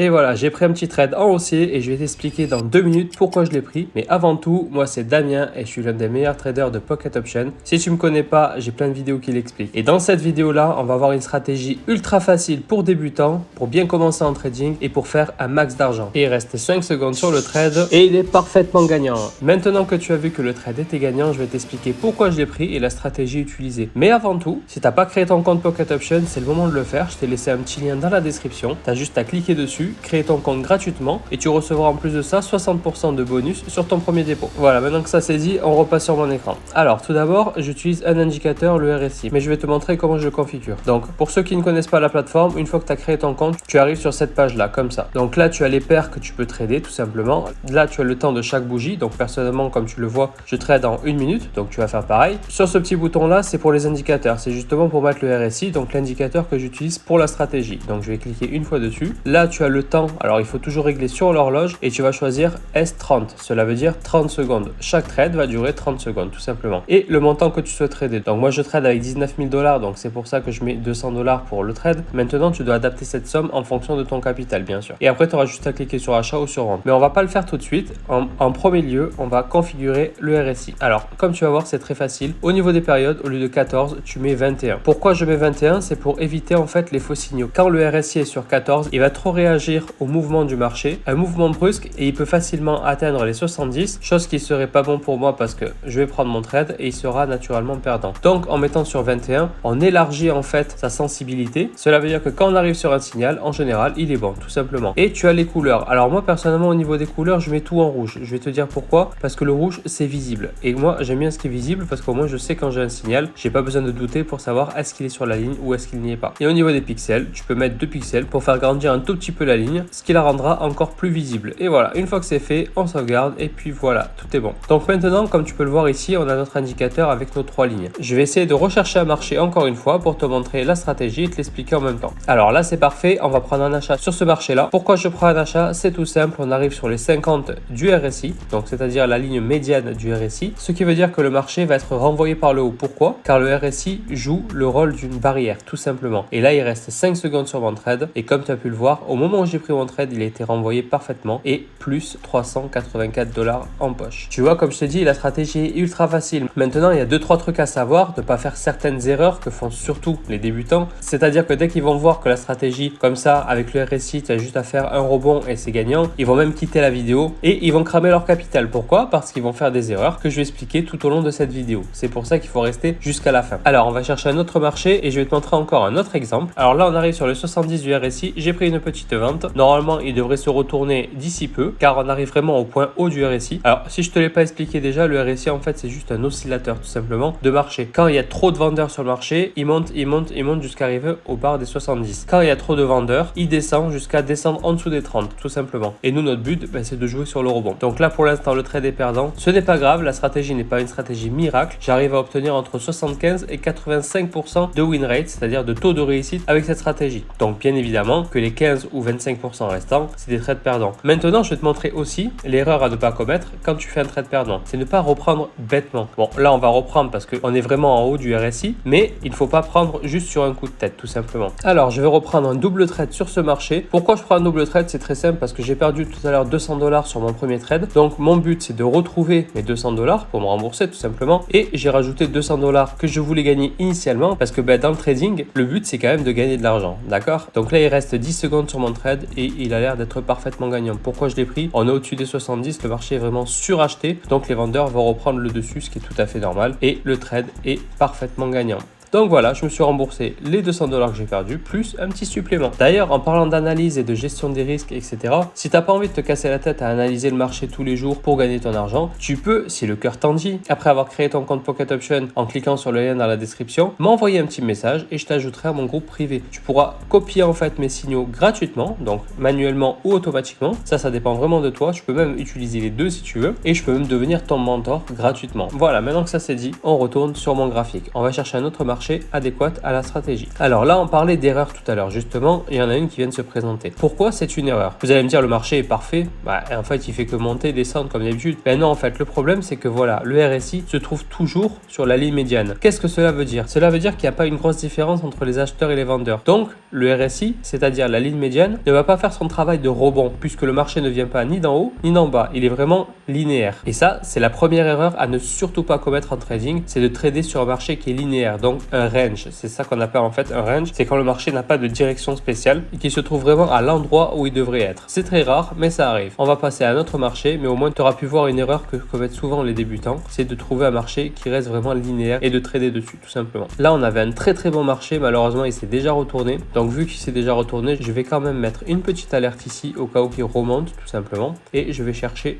Et voilà, j'ai pris un petit trade en haussier et je vais t'expliquer dans 2 minutes pourquoi je l'ai pris. Mais avant tout, moi c'est Damien et je suis l'un des meilleurs traders de Pocket Option. Si tu me connais pas, j'ai plein de vidéos qui l'expliquent. Et dans cette vidéo là, on va voir une stratégie ultra facile pour débutants, pour bien commencer en trading et pour faire un max d'argent. Et il reste 5 secondes sur le trade et il est parfaitement gagnant. Maintenant que tu as vu que le trade était gagnant, je vais t'expliquer pourquoi je l'ai pris et la stratégie utilisée. Mais avant tout, si tu n'as pas créé ton compte Pocket Option, c'est le moment de le faire. Je t'ai laissé un petit lien dans la description. Tu as juste à cliquer dessus, créer ton compte gratuitement et tu recevras en plus de ça 60% de bonus sur ton premier dépôt. Voilà, maintenant que ça c'est dit, on repasse sur mon écran. Alors tout d'abord, j'utilise un indicateur, le RSI, mais je vais te montrer comment je le configure. Donc pour ceux qui ne connaissent pas la plateforme, une fois que tu as créé ton compte, tu arrives sur cette page là, comme ça. Donc là tu as les paires que tu peux trader tout simplement. Là tu as le temps de chaque bougie, donc personnellement comme tu le vois, je trade en 1 minute, donc tu vas faire pareil. Sur ce petit bouton là, c'est pour les indicateurs, c'est justement pour mettre le RSI, donc l'indicateur que j'utilise pour la stratégie. Donc je vais cliquer une fois dessus. Là tu as le temps, alors il faut toujours régler sur l'horloge et tu vas choisir S30, cela veut dire 30 secondes. Chaque trade va durer 30 secondes tout simplement. Et le montant que tu souhaites trader. Donc moi je trade avec 19 000 $, donc c'est pour ça que je mets 200 $ pour le trade. Maintenant tu dois adapter cette somme en fonction de ton capital bien sûr. Et après tu auras juste à cliquer sur achat ou sur vente. Mais on va pas le faire tout de suite. En premier lieu, on va configurer le RSI. Alors comme tu vas voir, c'est très facile. Au niveau des périodes, au lieu de 14, tu mets 21. Pourquoi je mets 21? C'est pour éviter en fait les faux signaux. Quand le RSI est sur 14, il va trop réagir au mouvement du marché, un mouvement brusque, et il peut facilement atteindre les 70, chose qui serait pas bon pour moi parce que je vais prendre mon trade et il sera naturellement perdant. Donc en mettant sur 21, on élargit en fait sa sensibilité. Cela veut dire que quand on arrive sur un signal, en général, il est bon tout simplement. Et tu as les couleurs. Alors moi personnellement au niveau des couleurs, je mets tout en rouge. Je vais te dire pourquoi, parce que le rouge c'est visible. Et moi j'aime bien ce qui est visible parce qu'au moins je sais quand j'ai un signal, j'ai pas besoin de douter pour savoir est-ce qu'il est sur la ligne ou est-ce qu'il n'y est pas. Et au niveau des pixels, tu peux mettre 2 pixels pour faire grandir un tout petit peu la ligne, ce qui la rendra encore plus visible. Et voilà, une fois que c'est fait, on sauvegarde et puis voilà, tout est bon. Donc maintenant, comme tu peux le voir ici, on a notre indicateur avec nos 3 lignes. Je vais essayer de rechercher un marché encore une fois pour te montrer la stratégie et te l'expliquer en même temps. Alors là, c'est parfait, on va prendre un achat sur ce marché-là. Pourquoi je prends un achat? C'est tout simple, on arrive sur les 50 du RSI, donc c'est-à-dire la ligne médiane du RSI, ce qui veut dire que le marché va être renvoyé par le haut. Pourquoi? Car le RSI joue le rôle d'une barrière, tout simplement. Et là, il reste 5 secondes sur mon trade et comme tu as pu le voir, au moment où j'ai pris mon trade, il a été renvoyé parfaitement et plus 384 $ en poche. Tu vois, comme je te dis, la stratégie est ultra facile. Maintenant, il y a 2-3 trucs à savoir, de ne pas faire certaines erreurs que font surtout les débutants. C'est-à-dire que dès qu'ils vont voir que la stratégie, comme ça, avec le RSI, tu as juste à faire un rebond et c'est gagnant, ils vont même quitter la vidéo et ils vont cramer leur capital. Pourquoi? Parce qu'ils vont faire des erreurs que je vais expliquer tout au long de cette vidéo. C'est pour ça qu'il faut rester jusqu'à la fin. Alors, on va chercher un autre marché et je vais te montrer encore un autre exemple. Alors là, on arrive sur le 70 du RSI. J'ai pris une petite vente. Normalement, il devrait se retourner d'ici peu car on arrive vraiment au point haut du RSI. Alors, si je te l'ai pas expliqué déjà, le RSI en fait, c'est juste un oscillateur tout simplement de marché. Quand il y a trop de vendeurs sur le marché, il monte jusqu'à arriver au bar des 70. Quand il y a trop de vendeurs, il descend jusqu'à descendre en dessous des 30 tout simplement. Et nous, notre but, c'est de jouer sur le rebond. Donc là, pour l'instant, le trade est perdant. Ce n'est pas grave, la stratégie n'est pas une stratégie miracle. J'arrive à obtenir entre 75 et 85% de win rate, c'est-à-dire de taux de réussite avec cette stratégie. Donc bien évidemment que les 15 ou 25% restants, c'est des trades perdants. Maintenant, je vais te montrer aussi l'erreur à ne pas commettre quand tu fais un trade perdant. C'est ne pas reprendre bêtement. Bon, là, on va reprendre parce qu'on est vraiment en haut du RSI, mais il ne faut pas prendre juste sur un coup de tête, tout simplement. Alors, je vais reprendre un double trade sur ce marché. Pourquoi je prends un double trade? C'est très simple parce que j'ai perdu tout à l'heure 200 $ sur mon premier trade. Donc, mon but, c'est de retrouver mes 200 $ pour me rembourser, tout simplement. Et j'ai rajouté 200 $ que je voulais gagner initialement parce que dans le trading, le but, c'est quand même de gagner de l'argent. D'accord? Donc là, il reste 10 secondes sur mon trade et il a l'air d'être parfaitement gagnant. Pourquoi je l'ai pris? On est au-dessus des 70, le marché est vraiment suracheté. Donc les vendeurs vont reprendre le dessus, ce qui est tout à fait normal. Et le trade est parfaitement gagnant. Donc voilà, je me suis remboursé les 200 $ que j'ai perdus, plus un petit supplément. D'ailleurs, en parlant d'analyse et de gestion des risques, etc., si tu n'as pas envie de te casser la tête à analyser le marché tous les jours pour gagner ton argent, tu peux, si le cœur t'en dit, après avoir créé ton compte Pocket Option en cliquant sur le lien dans la description, m'envoyer un petit message et je t'ajouterai à mon groupe privé. Tu pourras copier en fait mes signaux gratuitement, donc manuellement ou automatiquement. Ça dépend vraiment de toi. Je peux même utiliser les deux si tu veux et je peux même devenir ton mentor gratuitement. Voilà, maintenant que ça c'est dit, on retourne sur mon graphique. On va chercher un autre marché marché adéquate à la stratégie. Alors là, on parlait d'erreur tout à l'heure. Justement, il y en a une qui vient de se présenter. Pourquoi c'est une erreur? Vous allez me dire, le marché est parfait. En fait, il fait que monter, descendre comme d'habitude. Ben non, en fait, le problème, c'est que voilà, le RSI se trouve toujours sur la ligne médiane. Qu'est-ce que cela veut dire? Cela veut dire qu'il n'y a pas une grosse différence entre les acheteurs et les vendeurs. Donc, le RSI, c'est-à-dire la ligne médiane, ne va pas faire son travail de rebond, puisque le marché ne vient pas ni d'en haut, ni d'en bas. Il est vraiment linéaire. Et ça, c'est la première erreur à ne surtout pas commettre en trading, c'est de trader sur un marché qui est linéaire, donc un range. C'est ça qu'on appelle en fait un range, c'est quand le marché n'a pas de direction spéciale et qui se trouve vraiment à l'endroit où il devrait être. C'est très rare, mais ça arrive. On va passer à un autre marché, mais au moins tu auras pu voir une erreur que commettent souvent les débutants, c'est de trouver un marché qui reste vraiment linéaire et de trader dessus, tout simplement. Là, on avait un très bon marché, malheureusement, il s'est déjà retourné. Donc, vu qu'il s'est déjà retourné, je vais quand même mettre une petite alerte ici au cas où il remonte, tout simplement. Et je vais chercher,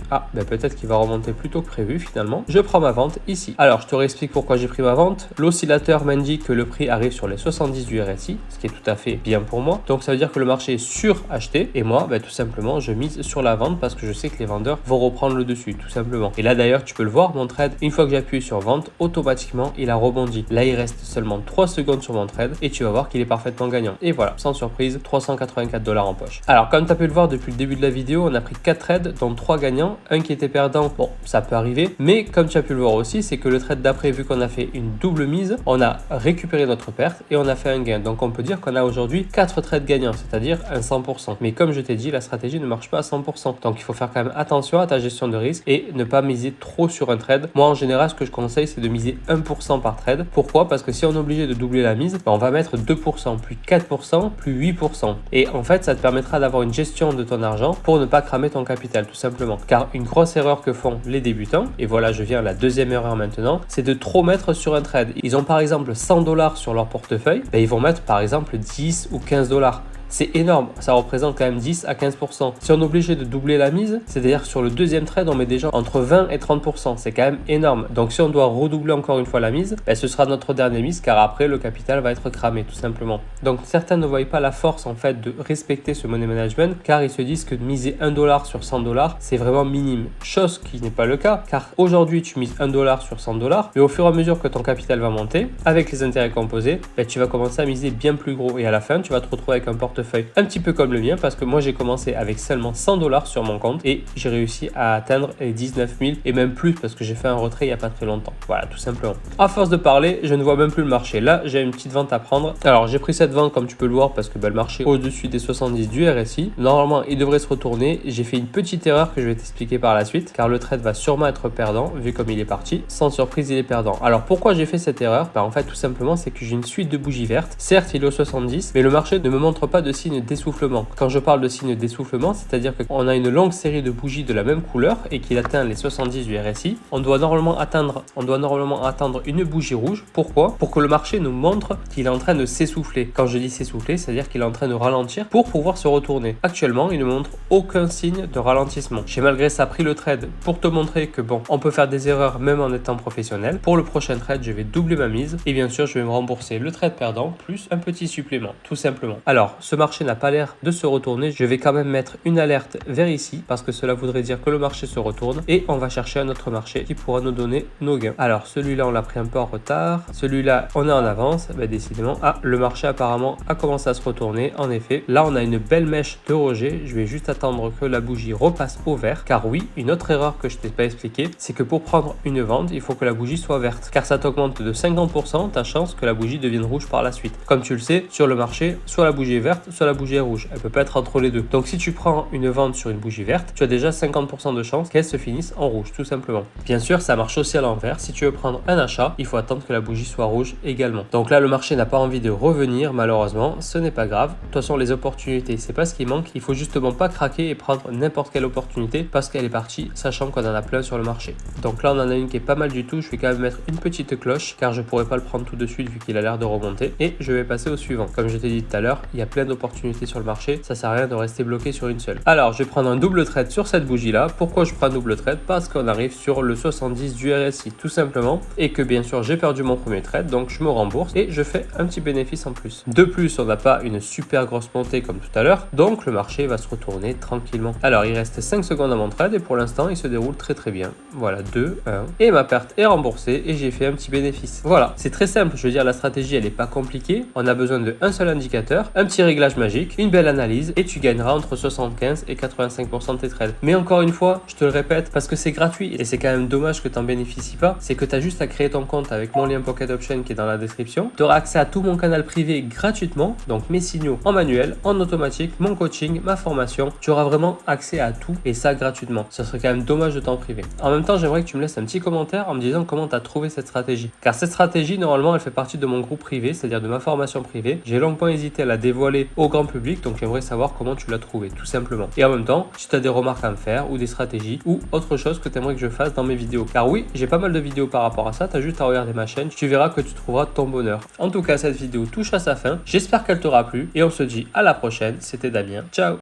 peut-être qu'il va remonter plus tôt que prévu finalement. Je prends ma vente ici. Alors, je te réexplique pourquoi j'ai pris ma vente. L'oscillateur m'indique que le prix arrive sur les 70 du RSI, ce qui est tout à fait bien pour moi. Donc, ça veut dire que le marché est suracheté. Et moi, tout simplement, je mise sur la vente parce que je sais que les vendeurs vont reprendre le dessus, tout simplement. Et là, d'ailleurs, tu peux le voir, mon trade, une fois que j'appuie sur vente, automatiquement, il a rebondi. Là, il reste seulement 3 secondes sur mon trade et tu vas voir qu'il est parfaitement gagnant. Et voilà, sans surprise, 384 $ en poche. Alors, comme tu as pu le voir depuis le début de la vidéo, on a pris 4 trades, dont 3 gagnants, un qui était perdant. Bon, ça peut arriver, mais comme tu as pu le voir aussi, c'est que le trade d'après, vu qu'on a fait une double mise, on a récupéré notre perte et on a fait un gain. Donc, on peut dire qu'on a aujourd'hui 4 trades gagnants, c'est-à-dire un 100%. Mais comme je t'ai dit, la stratégie ne marche pas à 100%. Donc, il faut faire quand même attention à ta gestion de risque et ne pas miser trop sur un trade. Moi, en général, ce que je conseille, c'est de miser 1% par trade. Pourquoi? Parce que si on est obligé de doubler la mise, on va mettre 2%, plus 4%, plus 8%. Et en fait, ça te permettra d'avoir une gestion de ton argent pour ne pas cramer ton capital, tout simplement. Car une grosse erreur que font les débutants, et voilà, je viens à la deuxième erreur maintenant, c'est de trop mettre sur un trade. Ils ont par exemple 100 $ sur leur portefeuille, ils vont mettre par exemple 10 ou 15 $. C'est énorme, ça représente quand même 10 à 15%. Si on est obligé de doubler la mise, c'est-à-dire sur le deuxième trade, on met déjà entre 20 et 30%. C'est quand même énorme. Donc si on doit redoubler encore une fois la mise, ce sera notre dernière mise car après le capital va être cramé tout simplement. Donc certains ne voient pas la force en fait de respecter ce money management car ils se disent que de miser 1 $ sur 100 $, c'est vraiment minime. Chose qui n'est pas le cas car aujourd'hui tu mises 1 $ sur 100 $, mais au fur et à mesure que ton capital va monter, avec les intérêts composés, tu vas commencer à miser bien plus gros et à la fin tu vas te retrouver avec un portefeuille un petit peu comme le mien parce que moi j'ai commencé avec seulement 100 $ sur mon compte et j'ai réussi à atteindre les 19 000 et même plus parce que j'ai fait un retrait il n'y a pas très longtemps. Voilà, tout simplement. À force de parler, je ne vois même plus le marché. Là, j'ai une petite vente à prendre. Alors, j'ai pris cette vente comme tu peux le voir parce que le marché est au-dessus des 70 du RSI. Normalement, il devrait se retourner. J'ai fait une petite erreur que je vais t'expliquer par la suite car le trade va sûrement être perdant vu comme il est parti. Sans surprise, il est perdant. Alors, pourquoi j'ai fait cette erreur? En fait, tout simplement, c'est que j'ai une suite de bougies vertes. Certes, il est au 70, mais le marché ne me montre pas de signe d'essoufflement. Quand je parle de signe d'essoufflement, c'est-à-dire qu'on a une longue série de bougies de la même couleur et qu'il atteint les 70 du RSI, on doit normalement attendre une bougie rouge. Pourquoi? Pour que le marché nous montre qu'il est en train de s'essouffler. Quand je dis s'essouffler, c'est-à-dire qu'il est en train de ralentir pour pouvoir se retourner. Actuellement, il ne montre aucun signe de ralentissement. J'ai malgré ça pris le trade pour te montrer que on peut faire des erreurs même en étant professionnel. Pour le prochain trade, je vais doubler ma mise et bien sûr, je vais me rembourser le trade perdant plus un petit supplément, tout simplement. Alors, ce marché n'a pas l'air de se retourner. Je vais quand même mettre une alerte vers ici parce que cela voudrait dire que le marché se retourne et on va chercher un autre marché qui pourra nous donner nos gains. Alors, celui-là, on l'a pris un peu en retard. Celui-là, on est en avance. Décidément, le marché apparemment a commencé à se retourner. En effet, là, on a une belle mèche de rejet. Je vais juste attendre que la bougie repasse au vert car oui, une autre erreur que je t'ai pas expliqué, c'est que pour prendre une vente, il faut que la bougie soit verte car ça t'augmente de 50% ta chance que la bougie devienne rouge par la suite. Comme tu le sais, sur le marché, soit la bougie est verte, soit la bougie est rouge. Elle peut pas être entre les deux. Donc si tu prends une vente sur une bougie verte, tu as déjà 50% de chance qu'elle se finisse en rouge, tout simplement. Bien sûr, ça marche aussi à l'envers. Si tu veux prendre un achat, il faut attendre que la bougie soit rouge également. Donc là, le marché n'a pas envie de revenir, malheureusement. Ce n'est pas grave. De toute façon, les opportunités, c'est pas ce qui manque. Il faut justement pas craquer et prendre n'importe quelle opportunité parce qu'elle est partie, sachant qu'on en a plein sur le marché. Donc là, on en a une qui est pas mal du tout. Je vais quand même mettre une petite cloche car je pourrais pas le prendre tout de suite vu qu'il a l'air de remonter. Et je vais passer au suivant. Comme je t'ai dit tout à l'heure, il y a plein d'opportunités d'opportunités sur le marché, ça sert à rien de rester bloqué sur une seule. Alors je vais prendre un double trade sur cette bougie là. Pourquoi je prends un double trade? Parce qu'on arrive sur le 70 du RSI tout simplement et que bien sûr j'ai perdu mon premier trade, donc je me rembourse et je fais un petit bénéfice en plus. De plus, on n'a pas une super grosse montée comme tout à l'heure, donc le marché va se retourner tranquillement. Alors il reste 5 secondes à mon trade et pour l'instant il se déroule très bien. Voilà, 2, 1 et ma perte est remboursée et j'ai fait un petit bénéfice. Voilà, c'est très simple, je veux dire la stratégie elle est pas compliquée, on a besoin d'un seul indicateur, un petit réglage magique, une belle analyse et tu gagneras entre 75 et 85% de tes trades. Mais encore une fois, je te le répète parce que c'est gratuit et c'est quand même dommage que tu n'en bénéficies pas, c'est que tu as juste à créer ton compte avec mon lien Pocket Option qui est dans la description. Tu auras accès à tout mon canal privé gratuitement, donc mes signaux en manuel, en automatique, mon coaching, ma formation, tu auras vraiment accès à tout et ça gratuitement. Ça serait quand même dommage de t'en priver. En même temps, j'aimerais que tu me laisses un petit commentaire en me disant comment tu as trouvé cette stratégie. Car cette stratégie, normalement, elle fait partie de mon groupe privé, c'est-à-dire de ma formation privée. J'ai longuement hésité à la dévoiler au grand public, donc j'aimerais savoir comment tu l'as trouvée, tout simplement. Et en même temps, si tu as des remarques à me faire ou des stratégies ou autre chose que tu aimerais que je fasse dans mes vidéos. Car oui, j'ai pas mal de vidéos par rapport à ça, tu as juste à regarder ma chaîne, tu verras que tu trouveras ton bonheur. En tout cas, cette vidéo touche à sa fin. J'espère qu'elle t'aura plu et on se dit à la prochaine. C'était Damien. Ciao!